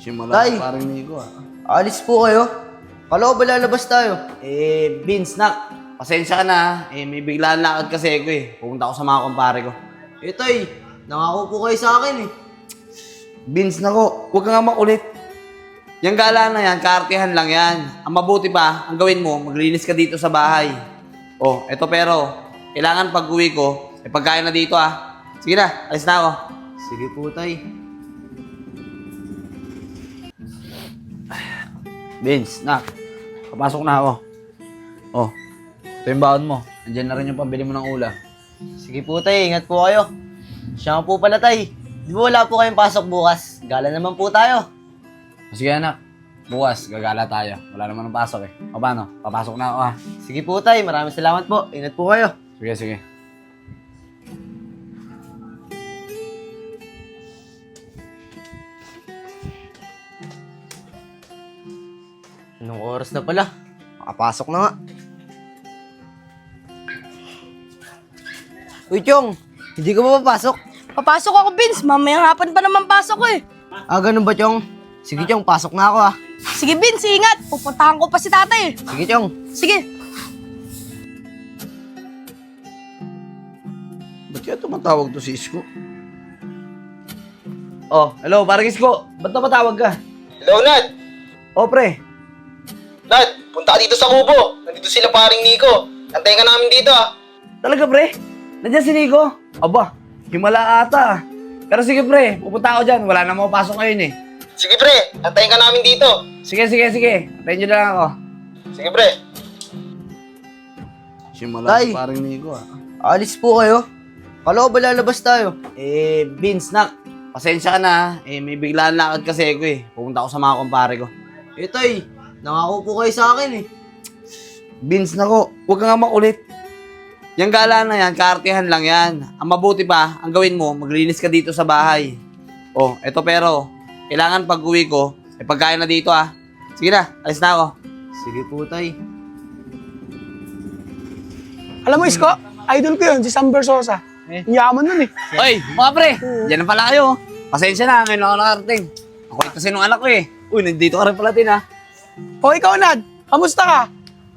Simula Tay! parang Nico ah. Alis po kayo? Kala ko ba lalabas tayo? Vince, nak, pasensya ka na ah. May biglaan lakad kasi ako Pupunta ako sa mga kumpare ko. Tay, nangako po kayo sa akin eh. Vince, nako, huwag ka nga makulit. Yung gala na yan, kaartihan lang yan. Ang mabuti pa, ang gawin mo, maglinis ka dito sa bahay. Oh, eto pero, kailangan pag uwi ko, pagkain na dito ah. Sige na, alis na ako. Sige po, Tay. Vince, nak, papasok na ako. Oh, ito yung baon mo. Andiyan na rin yung pambili mo ng ulam. Sige po, Tay. Ingat po kayo. Siya nga po pala, Tay. Di ba wala po kayong pasok bukas? Gala naman po tayo. Sige anak, bukas gagala tayo. Wala naman ang pasok O paano? Papasok na ako ha. Sige po, Tay. Maraming salamat po. Ingat po kayo. Sige, sige. Anong oras na pala? Makapasok na nga. Uy, Chong! Hindi ka ba papasok? Papasok ako, Vince. Mamayang hapon pa naman pasok ko eh. Ganun ba, Chong? Sige, Chong. Pasok na ako, Sige, Vince, ingat. Pupuntahan ko pa si tatay eh. Sige, Chong. Sige. Ba't kaya tumatawag to si Isko? Oh, hello, parang Isko. Ba't napatawag ka? Hello, Nad! Oh, pre. Nad, punta ka dito sa kubo. Nandito sila paring Nico. Antayin ka namin dito Talaga, pre? Nandiyan si Nico? Aba, himala ata Pero sige, pre. Pupunta ako dyan. Wala na makapasok ngayon Sige, pre. Antayin ka namin dito. Sige, sige, sige. Antayin nyo na lang ako. Sige, pre. Simula Tay! parang Nico Alis po kayo? Kala ko ba lalabas tayo? Vince, nak, pasensya ka na ah. May biglaan lakad kasi ako Pupunta ako sa mga kumpare ko. Tay. Nangako po kayo sa akin eh. Vince, nako, huwag ka nga makulit. Yung gala na yan, kaartihan lang yan. Ang mabuti pa, ang gawin mo, maglinis ka dito sa bahay. Oh, eto pero, kailangan pag uwi ko, pagkain na dito ah. Sige na, alis na ako. Sige po, Tay. Alam mo, Isko, idol ko yun, si Sam Versosa. Yaman nun eh. Oy, mga pre, dyan na pala kayo. Pasensya na, ngayon ako nakarating. Ako kasi nung anak ko Uy, nandito ka rin pala din O ikaw, Nad, kamusta ka?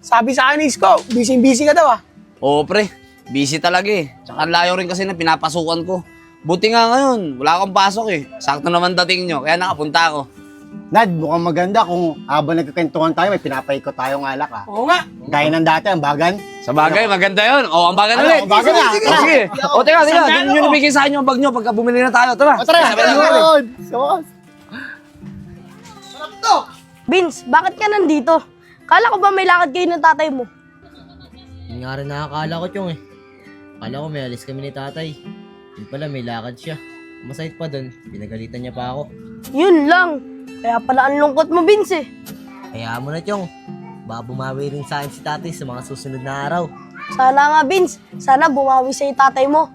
Sabi sa akin ni Isko, busy-busy ka daw Oo pre, busy talaga Tsaka ang layo rin kasi na pinapasukan ko. Buti nga ngayon, wala akong pasok Sakto naman dating nyo, kaya nakapunta ako. Nad, mukhang maganda kung habang nagkakentuhan tayo, may pinapaikot tayong alak Oo nga. Gaya ng dati, ang bagan. Sa bagay, maganda yun. O, ang bagan Ano, ulit. ang bagan na. Sige. Sige. O, teka. Doon nyo nabigay sa inyo ang bag nyo pagka bumili na tayo. Tara. Tara, Vince, bakit ka nandito? Kala ko ba may lakad kayo ng tatay mo? Yun nga rin nakakala ko, Chong eh. Kala ko may alis kami ni tatay. Yun pala, may lakad siya. Masahit pa dun, pinagalitan niya pa ako. Yun lang. Kaya pala ang lungkot mo, Vince eh. Kaya mo na, Chong. Baka bumawi rin sa akin si tatay sa mga susunod na araw. Sana nga, Vince. Sana bumawi sa'yo tatay mo.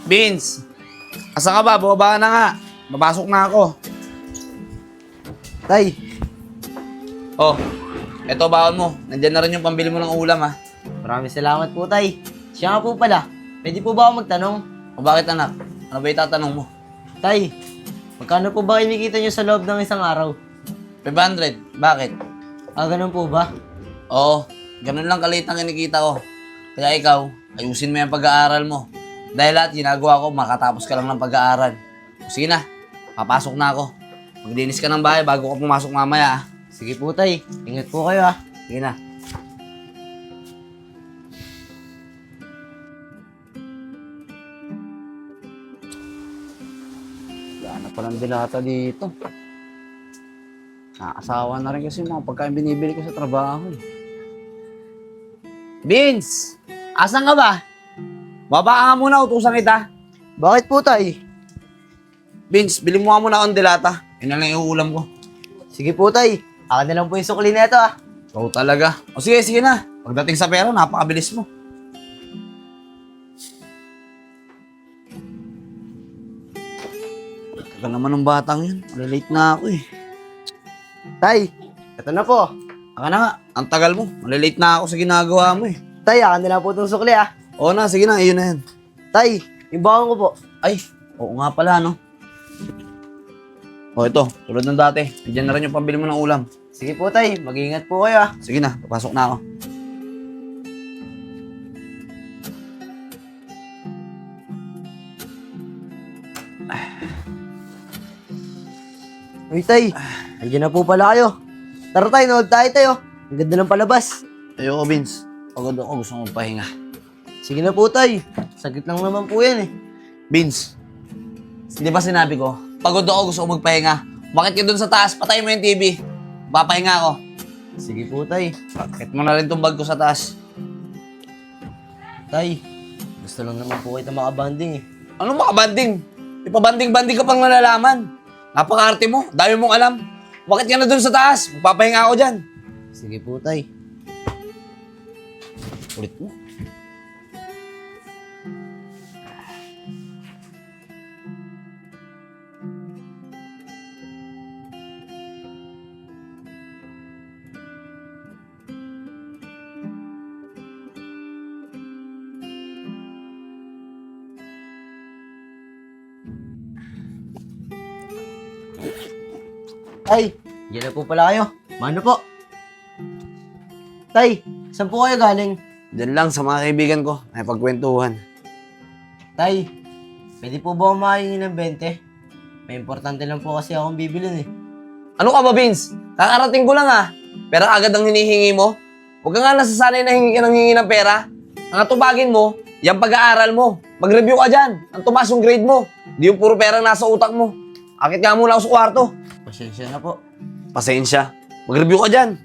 Vince, asa ka ba? Bumaba ka na nga. Mapasok na ako. Tay, Oh, eto baon mo. Nandyan na rin yung pambili mo ng ulam maraming salamat po, Tay. Siya nga po pala, pwede po ba ako magtanong? O bakit anak? Ano ba itatanong mo? Tay, magkano po ba kinikita niyo sa loob ng isang araw? 500. Bakit? Ganun po ba? Oo, ganun lang kaliit ang kinikita ko. Kaya ikaw, ayusin mo yung pag-aaral mo. Dahil lahat ginagawa ko, makatapos ka lang ng pag-aaral. O sige na, papasok na ako. Maglinis ka ng bahay bago ka pumasok mamaya Sige po, Tay. Ingat po kayo Sige na. Wala na palang dilata dito. Nakakasawa na rin kasi yung mga pagkain binibili ko sa trabaho Vince! Asan ka ba? Baba ka nga muna, utusan kita. Bakit po, Tay? Vince, bili mo nga muna akong dilata. Yun na lang yung ulam ko. Sige po, Tay. Akin na lang po yung sukli na ito Ikaw talaga. O sige, sige na. Pagdating sa pera, napakabilis mo. Tagal naman ng batang yun. Malilate na ako Tay, ito na po. Aka na nga, ang tagal mo. Malilate na ako sa ginagawa mo Tay, akin na lang po itong sukli Oo na, sige na, iyon na yan. Tay, yung bawang ko po. Ay, oo nga pala, no? O, ito. Tulad ng dati. Diyan na rin yung pambili mo ng ulam. Sige po tay, mag-iingat po kayo ah. Sige na, papasok na ako. Uy tay, andiyan na po pala kayo. Tara tay, nood tayo. Ang ganda ng palabas. Ayoko, Vince. Pagod ako. Gusto kong magpahinga. Sige na po tay, saglit lang naman po yan eh. Vince, di ba sinabi ko, pagod ako, gusto kong magpahinga. Bakit ka dun sa taas? Patay mo yung TV. Papahinga ako. Sige po tay. Bakit mo na rin itong bag ko sa taas? Tay, gusto lang naman po kita makabanding eh. Anong makabanding? Ipabanding-banding ka pang nalalaman. Napaka-arte mo. Dami mong alam. Bakit ka na dun sa taas? Magpapahinga ako dyan. Sige po tay. Ulit mo. Tay, diyan na po pala kayo. Mano po? Tay, saan po kayo galing? Diyan lang sa mga kaibigan ko. Ay pagkwentuhan. Tay, pwede po ba kumain ng 20? May importante lang po kasi akong bibilin eh. Ano ka ba, Vince? Kakarating ko lang ah. Pera agad ang hinihingi mo? Huwag ka nga nasasanay na hingi ka ng hingi ng pera. Ang atubagin mo, yung pag-aaral mo. Mag-review ka dyan. Ang tumaas yung grade mo. Di yung puro pera nasa utak mo. Akit nga muna ako sa kwarto. Pasensya na po. Pasensya. Mag-review ka dyan.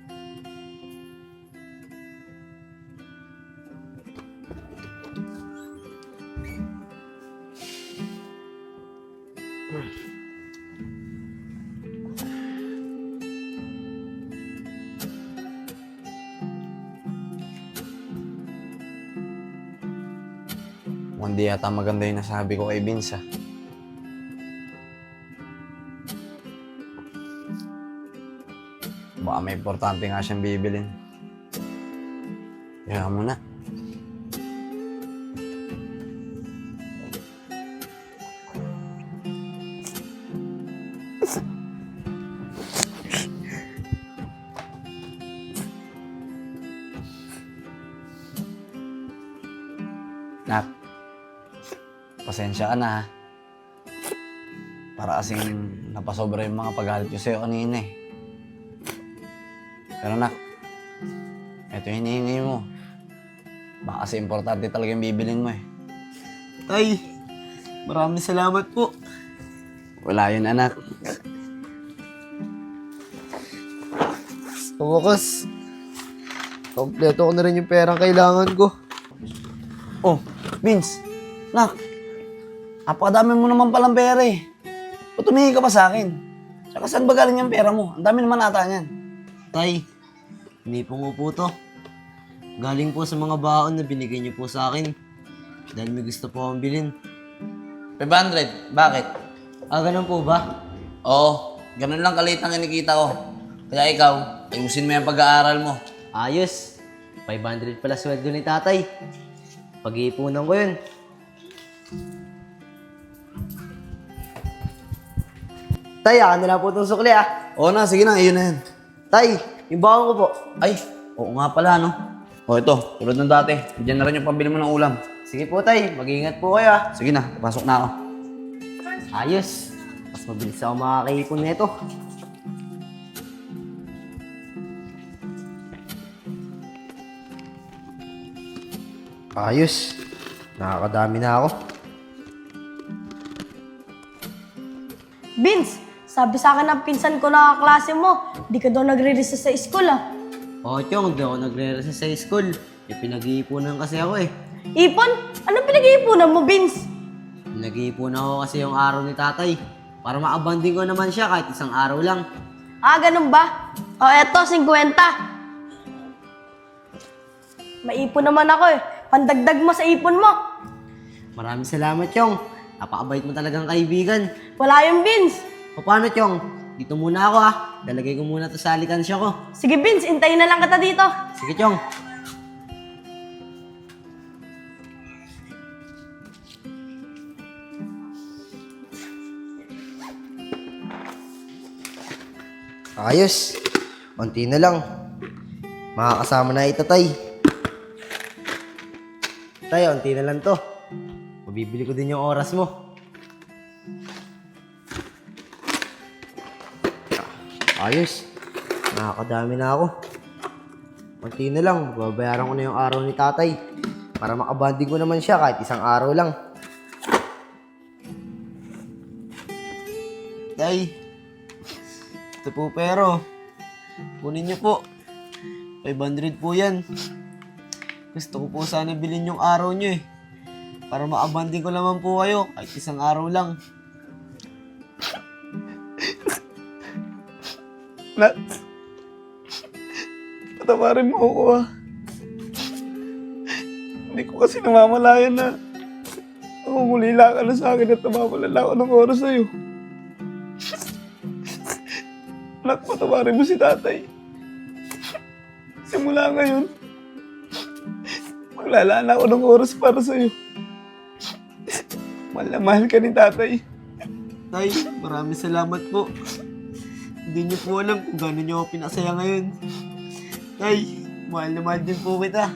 Hindi yata maganda yung nasabi ko kay Vince ah. Baka may importante nga siyang bibilin. Kaya mo na. Nak, pasensya ka na ha. Para kasing napasobra yung mga paghalit ko sa'yo kanina eh. Pero nak, ito yung hinihingi mo. Baka kasi importante talaga yung bibilin mo eh. Tay, maraming salamat po. Wala yun anak. Sa wakas, kompleto ko na rin yung perang kailangan ko. Oh, Vince, nak, napakadami mo naman palang pera eh. Ba't tumingi ka pa sa akin? Tsaka saan ba galing yung pera mo? Ang dami naman ata niyan. Tay, hindi po to. Galing po sa mga baon na binigay niyo po sa akin. Dahil may gusto po akong bilhin. 500, bakit? Ah, ganun po ba? Oo, ganun lang kaliit ang kinikita ko. Kaya ikaw, ayusin mo yung pag-aaral mo. Ayos. 500 pala sweldo ni tatay. Pag-iipunan ko yun. Tay, akin na lang po itong sukli ah. Oo na, sige na, ayun na yan. Tay, yung baon ko po. Ay, oo nga pala no. O ito, tulad ng dati. Diyan na rin yung pambili mo ng ulam. Sige po tay, mag-iingat po kayo ah. Sige na, papasok na ako. Ayos. Mas mabilis ako makakaipon nito. Ayos. Nakakadami na ako. Vince, sabi sa akin ng pinsan ko na kaklase mo, di ka daw nagre-recess sa school ah. Oo, Chong, di ako nagre-recess sa school. Pinag-iipunan kasi ako eh. Ipon? Anong pinag-iipunan mo, Vince? Pinag-iipunan ako kasi yung araw ni tatay. Para makabanding ko naman siya kahit isang araw lang. Ah, ganun ba? O eto, 50. Maipon naman ako eh. Pandagdag mo sa ipon mo. Maraming salamat, Chong. Napakabait mo talagang kaibigan. Wala yung Vince. O paano, Chong? Dito muna ako ah. Lalagay ko muna to sa alikansya ko. Sige, Vince, intayin na lang kita dito. Sige, Chong. Ayos. Unti na lang. Makakasama na ito, tay. Tay, unti na lang to. Mabibili ko din yung oras mo. Ayos. Nakakadami na ako. Unti na lang. Babayaran ko na yung araw ni tatay. Para makabanding ko naman siya kahit isang araw lang. Tay, ito po pero. Kunin niyo po. 500 po yan. Gusto ko po sana bilhin yung araw niyo eh. Para makabanding ko naman po kayo kahit isang araw lang. Nat, patawarin mo ako ah. Hindi ko kasi namamalayan na nangungulila ka na sa akin at namamala ako ng oras sa'yo. Nak, patawarin mo si tatay. Simula ngayon, maglalaan ako ng oras para sa'yo. Mahal na mahal ka ni tatay. Tay, maraming salamat po. Hindi niyo po alam kung gano'n niyo ako pinasaya ngayon. Tay, mahal na mahal din po kita.